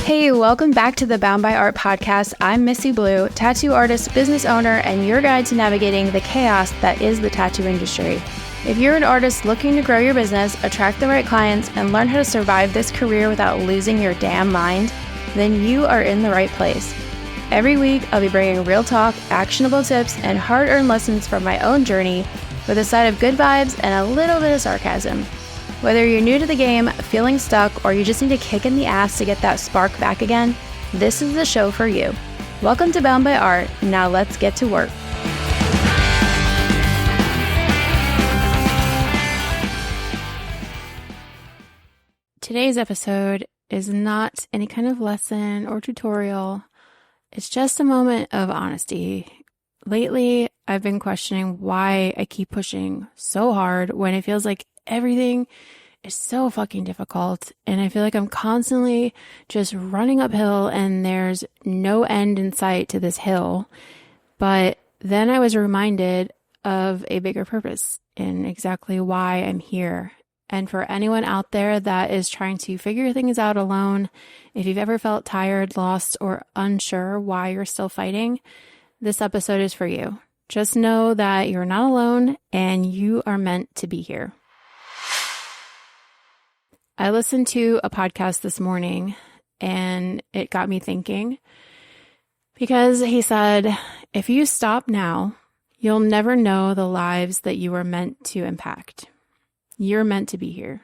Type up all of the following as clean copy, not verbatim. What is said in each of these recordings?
Hey, welcome back to the Bound by Art podcast. I'm Missi Blue, tattoo artist, business owner, and your guide to navigating the chaos that is the tattoo industry. If you're an artist looking to grow your business, attract the right clients, and learn how to survive this career without losing your damn mind, then you are in the right place. Every week, I'll be bringing real talk, actionable tips, and hard-earned lessons from my own journey with a side of good vibes and a little bit of sarcasm. Whether you're new to the game, feeling stuck, or you just need a kick in the ass to get that spark back again, this is the show for you. Welcome to Bound by Art. Now let's get to work. Today's episode is not any kind of lesson or tutorial. It's just a moment of honesty. Lately, I've been questioning why I keep pushing so hard when it feels like everything is so fucking difficult, and I feel like I'm constantly just running uphill and there's no end in sight to this hill. But then I was reminded of a bigger purpose in exactly why I'm here. And for anyone out there that is trying to figure things out alone, if you've ever felt tired, lost, or unsure why you're still fighting, this episode is for you. Just know that you're not alone and you are meant to be here. I listened to a podcast this morning and it got me thinking, because he said, if you stop now, you'll never know the lives that you were meant to impact. You're meant to be here.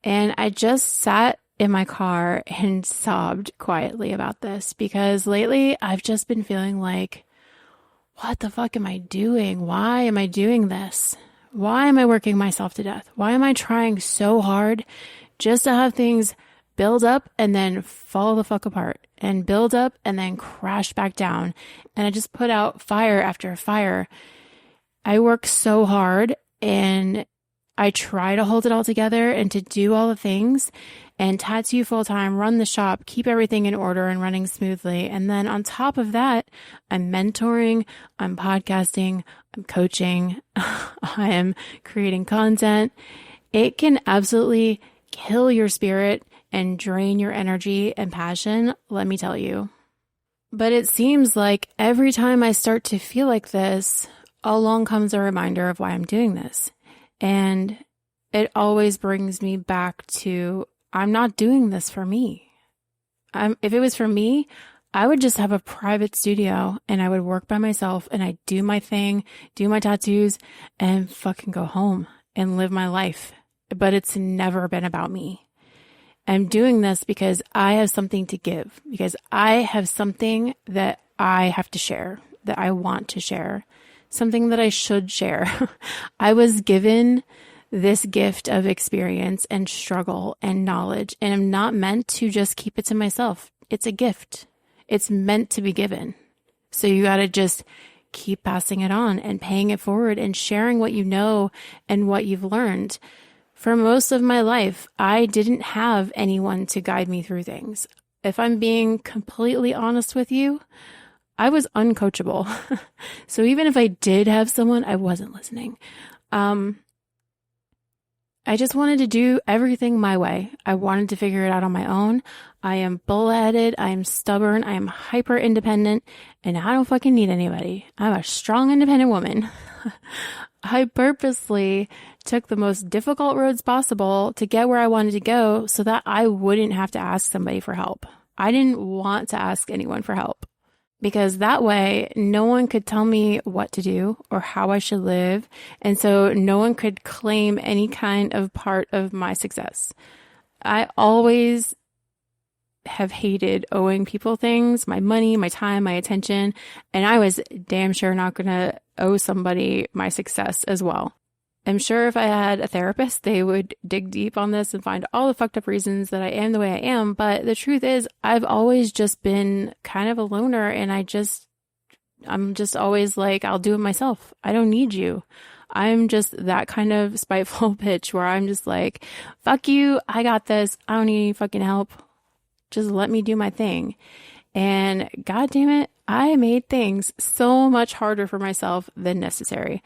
And I just sat in my car and sobbed quietly about this, because lately I've just been feeling like, what the fuck am I doing? Why am I doing this? Why am I working myself to death? Why am I trying so hard just to have things build up and then fall the fuck apart, and build up and then crash back down? And I just put out fire after fire. I work so hard and I try to hold it all together and to do all the things and tattoo full time, run the shop, keep everything in order and running smoothly. And then on top of that, I'm mentoring, I'm podcasting, I'm coaching, I am creating content. It can absolutely kill your spirit and drain your energy and passion, let me tell you. But it seems like every time I start to feel like this, along comes a reminder of why I'm doing this. And it always brings me back to, I'm not doing this for me. If it was for me, I would just have a private studio and I would work by myself and I'd do my thing, do my tattoos, and fucking go home and live my life. But it's never been about me. I'm doing this because I have something to give, because I have something that I have to share, that I want to share, something that I should share. I was given this gift of experience and struggle and knowledge, and I'm not meant to just keep it to myself. It's a gift. It's meant to be given. So you got to just keep passing it on and paying it forward and sharing what you know and what you've learned. For most of my life, I didn't have anyone to guide me through things. If I'm being completely honest with you, I was uncoachable. So even if I did have someone, I wasn't listening. I just wanted to do everything my way. I wanted to figure it out on my own. I am bullheaded. I am stubborn. I am hyper independent, and I don't fucking need anybody. I'm a strong, independent woman. I purposely took the most difficult roads possible to get where I wanted to go so that I wouldn't have to ask somebody for help. I didn't want to ask anyone for help, because that way no one could tell me what to do or how I should live. And so no one could claim any kind of part of my success. I always have hated owing people things, my money, my time, my attention, and I was damn sure not going to owe somebody my success as well. I'm sure if I had a therapist, they would dig deep on this and find all the fucked up reasons that I am the way I am. But the truth is, I've always just been kind of a loner, and I'm just always like, I'll do it myself. I don't need you. I'm just that kind of spiteful bitch where I'm just like, fuck you. I got this. I don't need any fucking help. Just let me do my thing. And God damn it, I made things so much harder for myself than necessary.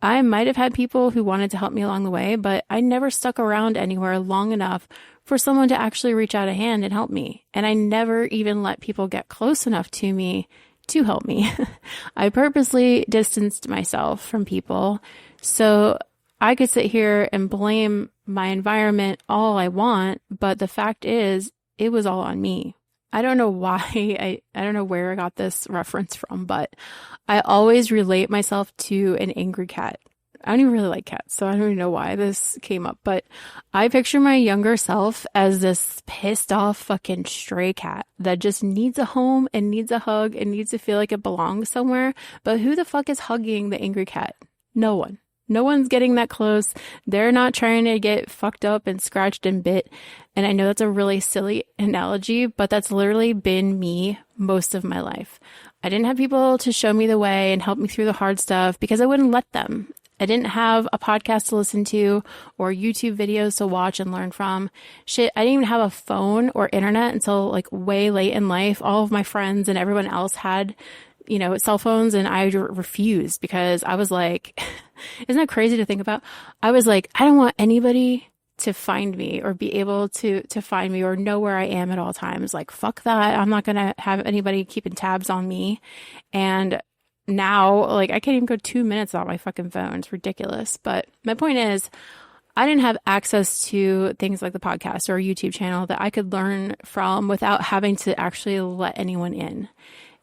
I might have had people who wanted to help me along the way, but I never stuck around anywhere long enough for someone to actually reach out a hand and help me. And I never even let people get close enough to me to help me. I purposely distanced myself from people so I could sit here and blame my environment all I want, but the fact is, it was all on me. I don't know why, I don't know where I got this reference from, but I always relate myself to an angry cat. I don't even really like cats, so I don't even know why this came up, but I picture my younger self as this pissed off fucking stray cat that just needs a home and needs a hug and needs to feel like it belongs somewhere. But who the fuck is hugging the angry cat? No one. No one's getting that close. They're not trying to get fucked up and scratched and bit. And I know that's a really silly analogy, but that's literally been me most of my life. I didn't have people to show me the way and help me through the hard stuff because I wouldn't let them. I didn't have a podcast to listen to or YouTube videos to watch and learn from. Shit, I didn't even have a phone or internet until like way late in life. All of my friends and everyone else had, cell phones, and I refused because I was like, isn't that crazy to think about? I was like, I don't want anybody to find me or be able to find me or know where I am at all times. Like, fuck that. I'm not going to have anybody keeping tabs on me. And now, like, I can't even go 2 minutes without my fucking phone. It's ridiculous. But my point is, I didn't have access to things like the podcast or a YouTube channel that I could learn from without having to actually let anyone in.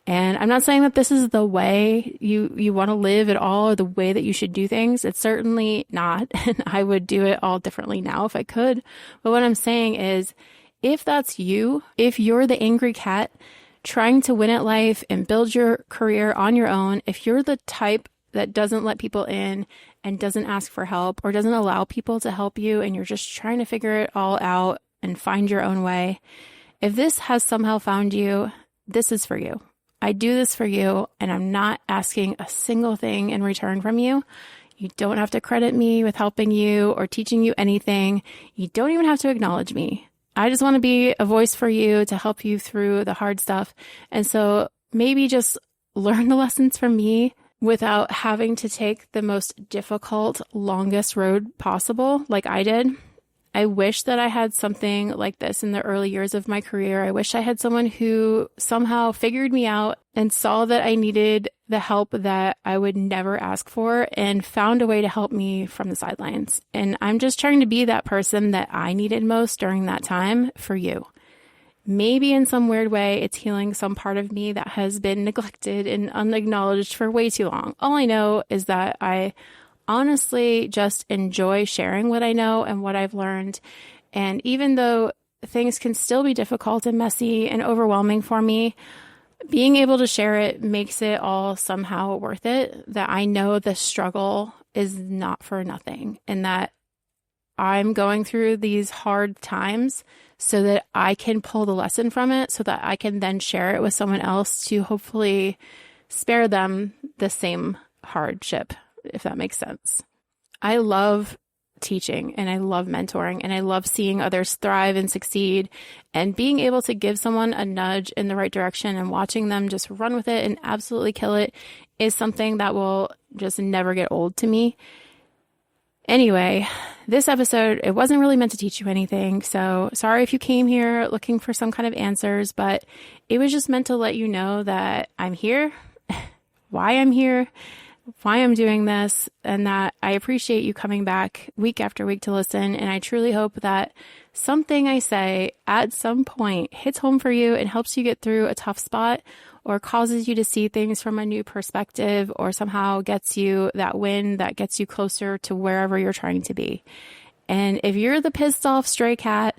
And I'm not saying that this is the way you want to live at all or the way that you should do things. It's certainly not. And I would do it all differently now if I could. But what I'm saying is, if that's you, if you're the angry cat trying to win at life and build your career on your own, if you're the type that doesn't let people in and doesn't ask for help or doesn't allow people to help you and you're just trying to figure it all out and find your own way, if this has somehow found you, this is for you. I do this for you, and I'm not asking a single thing in return from you. You don't have to credit me with helping you or teaching you anything. You don't even have to acknowledge me. I just want to be a voice for you to help you through the hard stuff. And so maybe just learn the lessons from me without having to take the most difficult, longest road possible like I did. I wish that I had something like this in the early years of my career. I wish I had someone who somehow figured me out and saw that I needed the help that I would never ask for and found a way to help me from the sidelines. And I'm just trying to be that person that I needed most during that time for you. Maybe in some weird way, it's healing some part of me that has been neglected and unacknowledged for way too long. All I know is that I honestly just enjoy sharing what I know and what I've learned. And even though things can still be difficult and messy and overwhelming for me, being able to share it makes it all somehow worth it, that I know the struggle is not for nothing and that I'm going through these hard times so that I can pull the lesson from it so that I can then share it with someone else to hopefully spare them the same hardship, if that makes sense. I love teaching and I love mentoring and I love seeing others thrive and succeed, and being able to give someone a nudge in the right direction and watching them just run with it and absolutely kill it is something that will just never get old to me. Anyway, this episode, it wasn't really meant to teach you anything, so sorry if you came here looking for some kind of answers, but it was just meant to let you know that I'm here, why I'm here, why I'm doing this, and that I appreciate you coming back week after week to listen. And I truly hope that something I say at some point hits home for you and helps you get through a tough spot or causes you to see things from a new perspective or somehow gets you that win that gets you closer to wherever you're trying to be. And if you're the pissed off stray cat,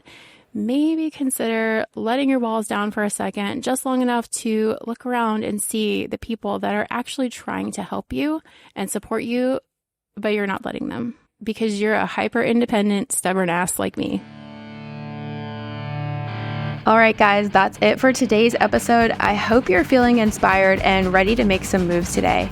maybe consider letting your walls down for a second, just long enough to look around and see the people that are actually trying to help you and support you, but you're not letting them because you're a hyper-independent, stubborn ass like me. All right, guys, that's it for today's episode. I hope you're feeling inspired and ready to make some moves today.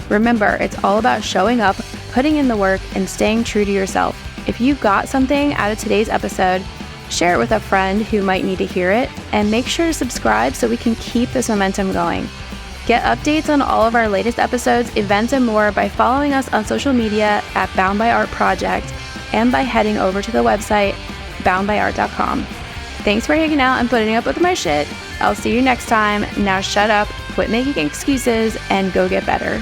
Remember, it's all about showing up, putting in the work, and staying true to yourself. If you got something out of today's episode, share it with a friend who might need to hear it, and make sure to subscribe so we can keep this momentum going. Get updates on all of our latest episodes, events, and more by following us on social media at Bound by Art Project and by heading over to the website boundbyart.com. Thanks for hanging out and putting up with my shit. I'll see you next time. Now shut up, quit making excuses, and go get better.